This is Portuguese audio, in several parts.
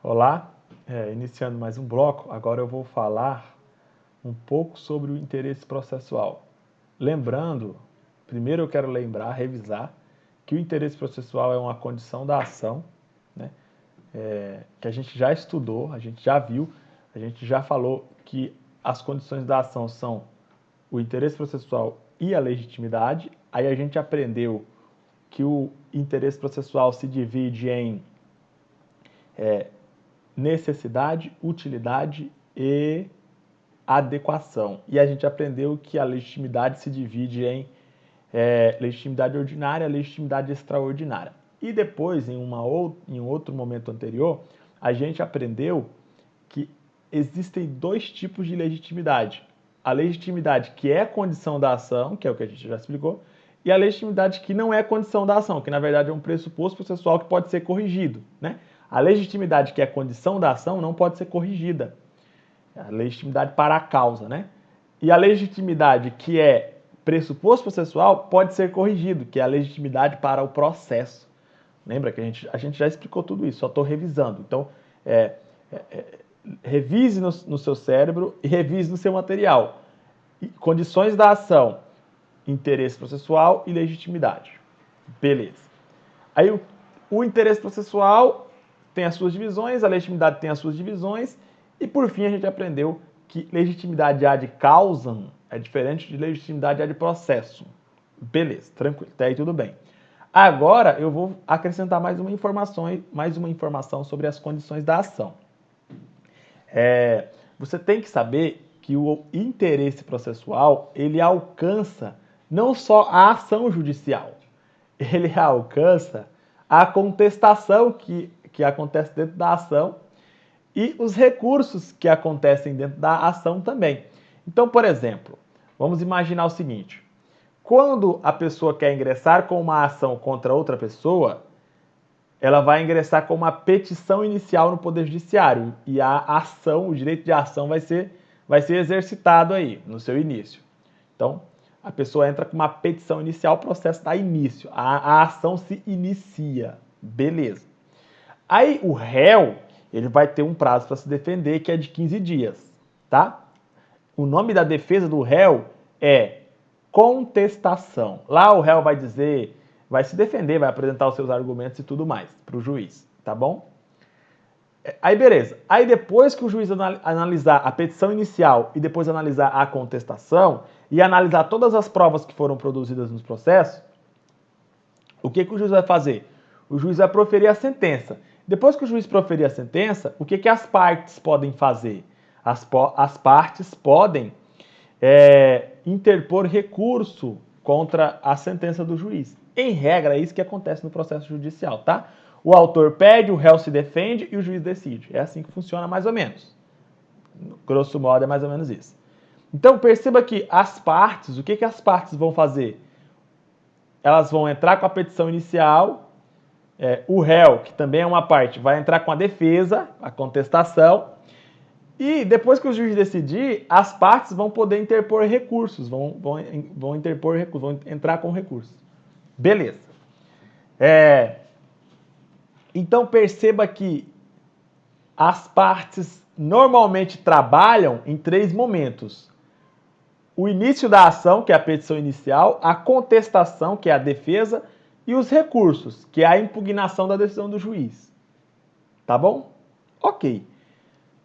Olá, iniciando mais um bloco, agora eu vou falar um pouco sobre o interesse processual. Lembrando, primeiro eu quero revisar, que o interesse processual é uma condição da ação, né, que a gente já estudou, a gente já viu, a gente já falou que as condições da ação são o interesse processual e a legitimidade. Aí a gente aprendeu que o interesse processual se divide em necessidade, utilidade e adequação. E a gente aprendeu que a legitimidade se divide em legitimidade ordinária e legitimidade extraordinária. E depois, em um outro momento anterior, a gente aprendeu que existem dois tipos de legitimidade. A legitimidade que é condição da ação, que é o que a gente já explicou, e a legitimidade que não é condição da ação, que na verdade é um pressuposto processual que pode ser corrigido, né? A legitimidade que é condição da ação não pode ser corrigida. A legitimidade para a causa, né? E a legitimidade que é pressuposto processual pode ser corrigido, que é a legitimidade para o processo. Lembra que a gente já explicou tudo isso, só estou revisando. Então, revise no seu cérebro e revise no seu material. Condições da ação, interesse processual e legitimidade. Beleza. Aí o interesse processual tem as suas divisões, a legitimidade tem as suas divisões, e por fim a gente aprendeu que legitimidade ad causam é diferente de legitimidade ad processo. Beleza, tranquilo, até aí tudo bem. Agora eu vou acrescentar mais uma informação sobre as condições da ação. Você tem que saber que o interesse processual ele alcança não só a ação judicial, ele alcança a contestação que acontece dentro da ação e os recursos que acontecem dentro da ação também. Então, por exemplo, vamos imaginar o seguinte: quando a pessoa quer ingressar com uma ação contra outra pessoa, ela vai ingressar com uma petição inicial no Poder Judiciário e a ação, o direito de ação vai ser exercitado aí no seu início. Então, a pessoa entra com uma petição inicial, o processo dá início, a ação se inicia, beleza. Aí o réu, ele vai ter um prazo para se defender que é de 15 dias, tá? O nome da defesa do réu é contestação. Lá o réu vai dizer, vai se defender, vai apresentar os seus argumentos e tudo mais para o juiz, tá bom? Aí beleza. Aí depois que o juiz analisar a petição inicial e depois analisar a contestação e analisar todas as provas que foram produzidas nos processos, o que o juiz vai fazer? O juiz vai proferir a sentença. Depois que o juiz proferir a sentença, o que as partes podem fazer? As partes podem interpor recurso contra a sentença do juiz. Em regra, é isso que acontece no processo judicial, tá? O autor pede, o réu se defende e o juiz decide. É assim que funciona mais ou menos. Grosso modo, é mais ou menos isso. Então, perceba que as partes, o que as partes vão fazer? Elas vão entrar com a petição inicial, o réu, que também é uma parte, vai entrar com a defesa, a contestação, e depois que o juiz decidir, as partes vão poder interpor recursos, vão interpor recursos, vão entrar com recursos. Beleza. Então perceba que as partes normalmente trabalham em 3 momentos. O início da ação, que é a petição inicial, a contestação, que é a defesa, e os recursos, que é a impugnação da decisão do juiz. Tá bom? Ok.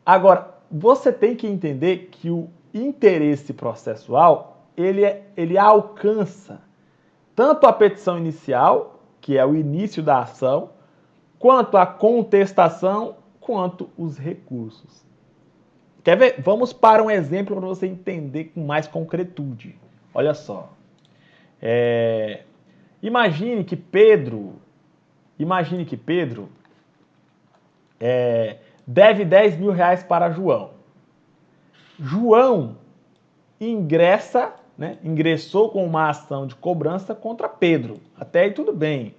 Agora, você tem que entender que o interesse processual, ele alcança tanto a petição inicial, que é o início da ação, quanto a contestação, quanto os recursos. Quer ver? Vamos para um exemplo para você entender com mais concretude. Olha só. Imagine que Pedro deve 10 mil reais para João. João ingressou com uma ação de cobrança contra Pedro. Até aí tudo bem.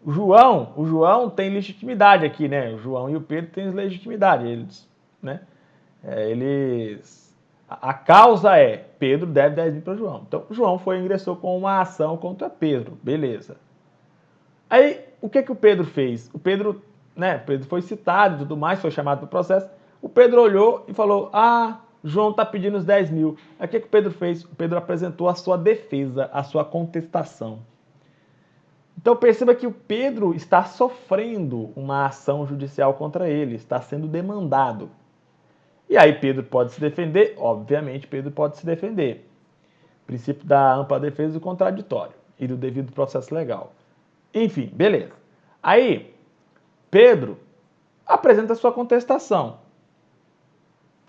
O João tem legitimidade aqui, né? O João e o Pedro têm legitimidade. A causa é Pedro deve 10 mil para João. Então, João ingressou com uma ação contra Pedro. Beleza. Aí, o que o Pedro fez? O Pedro né, Pedro foi citado e tudo mais, foi chamado para o processo. O Pedro olhou e falou, João está pedindo os 10 mil. Aí o que o Pedro fez? O Pedro apresentou a sua defesa, a sua contestação. Então perceba que o Pedro está sofrendo uma ação judicial contra ele, está sendo demandado. E aí Pedro pode se defender? Obviamente Pedro pode se defender. Princípio da ampla defesa do contraditório e do devido processo legal. Enfim, beleza. Aí, Pedro apresenta a sua contestação.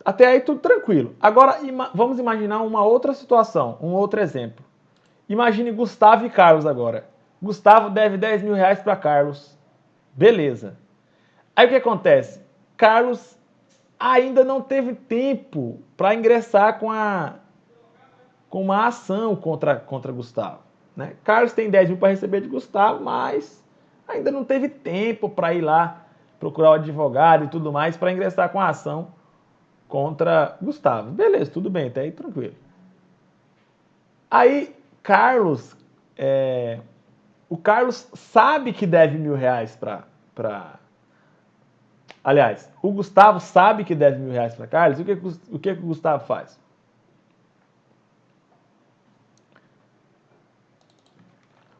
Até aí tudo tranquilo. Agora, vamos imaginar uma outra situação, um outro exemplo. Imagine Gustavo e Carlos agora. Gustavo deve 10 mil reais para Carlos. Beleza. Aí o que acontece? Carlos ainda não teve tempo para ingressar com uma ação contra Gustavo. Né? Carlos tem 10 mil para receber de Gustavo, mas ainda não teve tempo para ir lá procurar o advogado e tudo mais para ingressar com a ação contra Gustavo. Beleza, tudo bem, até aí tranquilo. Aí, o Carlos sabe que deve R$ 1.000 para... Aliás, o Gustavo sabe que deve R$ 1.000 para Carlos. O que o Gustavo faz?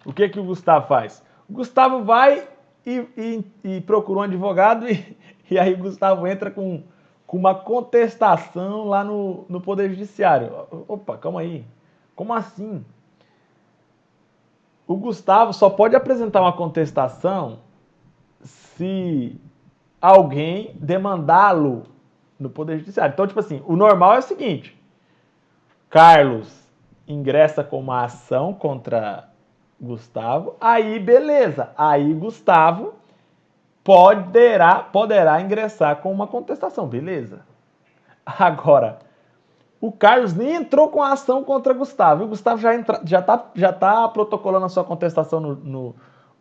O que o Gustavo faz? O Gustavo vai e procura um advogado e aí o Gustavo entra com uma contestação lá no Poder Judiciário. Opa, calma aí. Como assim? O Gustavo só pode apresentar uma contestação se alguém demandá-lo no Poder Judiciário. Então, tipo assim, o normal é o seguinte: Carlos ingressa com uma ação contra Gustavo, aí beleza, aí Gustavo poderá ingressar com uma contestação, beleza. Agora, o Carlos nem entrou com a ação contra Gustavo, e o Gustavo já tá protocolando a sua contestação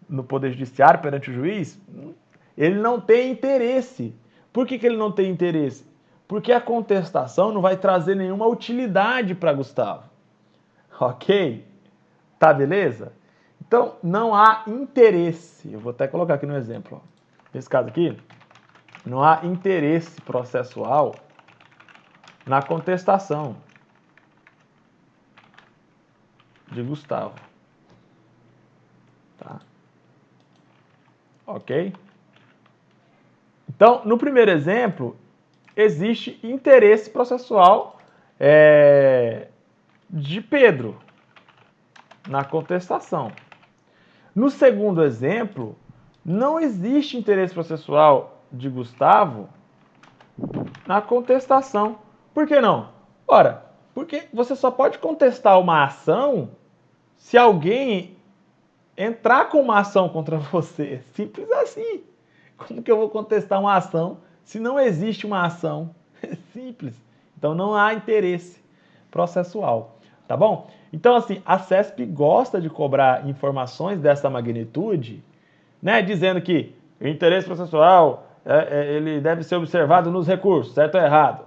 no Poder Judiciário perante o juiz. Ele não tem interesse. Por que ele não tem interesse? Porque a contestação não vai trazer nenhuma utilidade para Gustavo. Ok? Tá, beleza? Então, não há interesse. Eu vou até colocar aqui no exemplo. Nesse caso aqui, não há interesse processual na contestação de Gustavo. Tá? Ok? Então, no primeiro exemplo, existe interesse processual de Pedro na contestação. No segundo exemplo, não existe interesse processual de Gustavo na contestação. Por que não? Ora, porque você só pode contestar uma ação se alguém entrar com uma ação contra você. Simples assim. Como que eu vou contestar uma ação se não existe uma ação? É simples. Então não há interesse processual. Tá bom? Então, assim, a CESP gosta de cobrar informações dessa magnitude, né, dizendo que o interesse processual ele deve ser observado nos recursos, certo ou errado?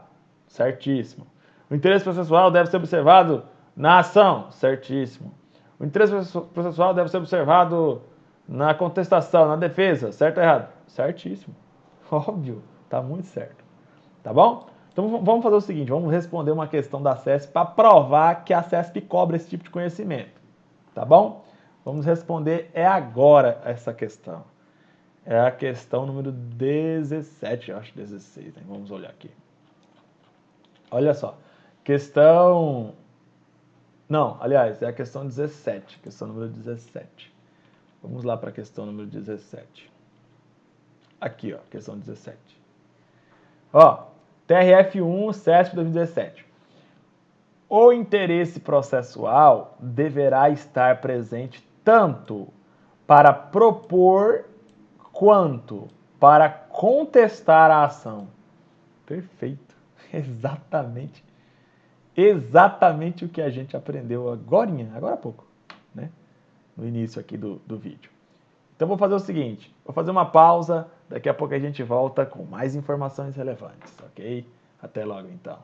Certíssimo. O interesse processual deve ser observado na ação, certíssimo. O interesse processual deve ser observado na contestação, na defesa, certo ou errado? Certíssimo. Óbvio, tá muito certo. Tá bom? Então vamos fazer o seguinte, vamos responder uma questão da CESP para provar que a CESP cobra esse tipo de conhecimento. Tá bom? Vamos responder agora essa questão. É a questão número 17, eu acho 16, né? Vamos olhar aqui. Olha só. Questão... Não, aliás, é a questão 17, questão número 17. Vamos lá para a questão número 17. Aqui, ó, questão 17. Ó, TRF1, CESP 2017. O interesse processual deverá estar presente tanto para propor quanto para contestar a ação. Perfeito. Exatamente o que a gente aprendeu agora há pouco, né? No início aqui do vídeo. Então vou fazer o seguinte, vou fazer uma pausa, daqui a pouco a gente volta com mais informações relevantes, ok? Até logo então.